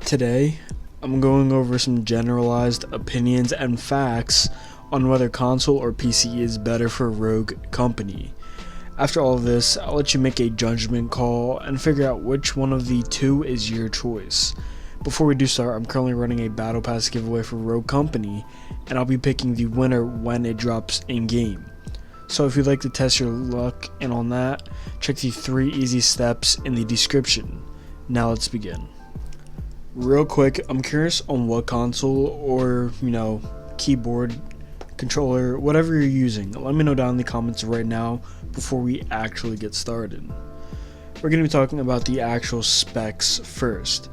Today, I'm going over some generalized opinions and facts on whether console or PC is better for Rogue Company. After all of this, I'll let you make a judgment call and figure out which one of the two is your choice. Before we do start, I'm currently running a Battle Pass giveaway for Rogue Company, and I'll be picking the winner when it drops in-game. So if you'd like to test your luck and on that, check the 3 easy steps in the description. Now let's begin. Real quick, I'm curious on what console or, keyboard, controller, whatever you're using. Let me know down in the comments right now before we actually get started. We're going to be talking about the actual specs first.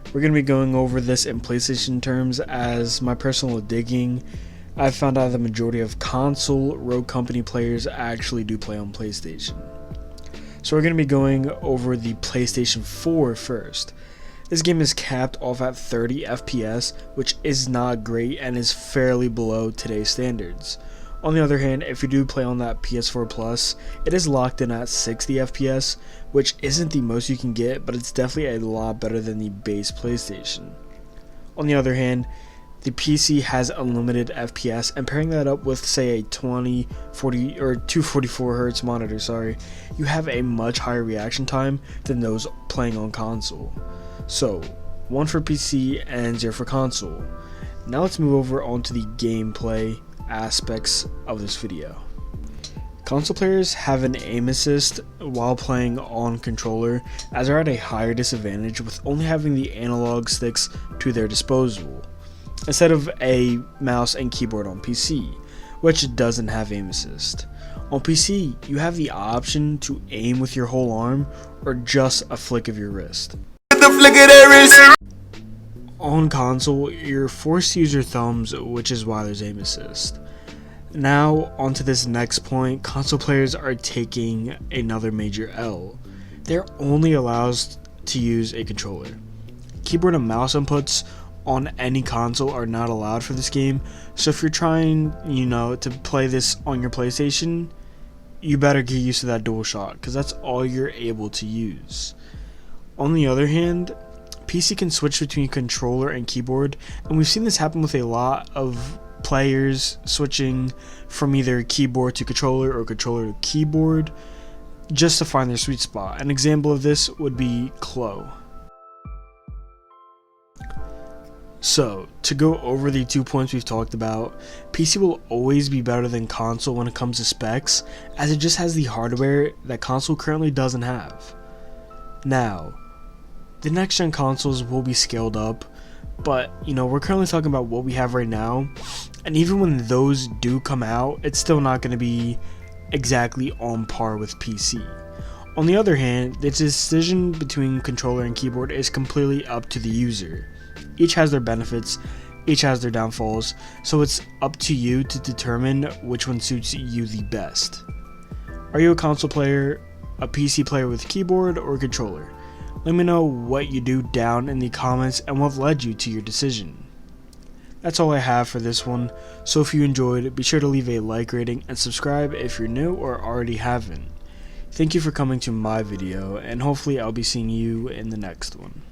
We're going to be going over this in PlayStation terms, as my personal digging, I've found out the majority of console Rogue Company players actually do play on PlayStation. So we're going to be going over the PlayStation 4 first. This game is capped off at 30 FPS, which is not great and is fairly below today's standards. On the other hand, if you do play on that PS4 Plus, it is locked in at 60 FPS, which isn't the most you can get, but it's definitely a lot better than the base PlayStation. On the other hand, the PC has unlimited FPS, and pairing that up with, say, a 2040 or 244Hz monitor, you have a much higher reaction time than those playing on console. So, 1 for PC and 0 for console. Now let's move over onto the gameplay aspects of this video. Console players have an aim assist while playing on controller, as they're at a higher disadvantage with only having the analog sticks to their disposal, instead of a mouse and keyboard on PC, which doesn't have aim assist. On PC, you have the option to aim with your whole arm or just a flick of your wrist. On console, you're forced to use your thumbs, which is why there's aim assist. Now, onto this next point, console players are taking another major L. They're only allowed to use a controller. Keyboard and mouse inputs on any console are not allowed for this game, so if you're trying, to play this on your PlayStation, you better get used to that DualShock, because that's all you're able to use. On the other hand, PC can switch between controller and keyboard, and we've seen this happen with a lot of players switching from either keyboard to controller or controller to keyboard just to find their sweet spot. An example of this would be Chloe. So, to go over the 2 points we've talked about, PC will always be better than console when it comes to specs, as it just has the hardware that console currently doesn't have. Now, the next gen consoles will be scaled up, but we're currently talking about what we have right now, and even when those do come out, it's still not going to be exactly on par with PC. On the other hand, the decision between controller and keyboard is completely up to the user. Each has their benefits, each has their downfalls, so it's up to you to determine which one suits you the best. Are you a console player, a PC player with keyboard, or controller? Let me know what you do down in the comments and what led you to your decision. That's all I have for this one, so if you enjoyed, be sure to leave a like rating and subscribe if you're new or already haven't. Thank you for coming to my video, and hopefully I'll be seeing you in the next one.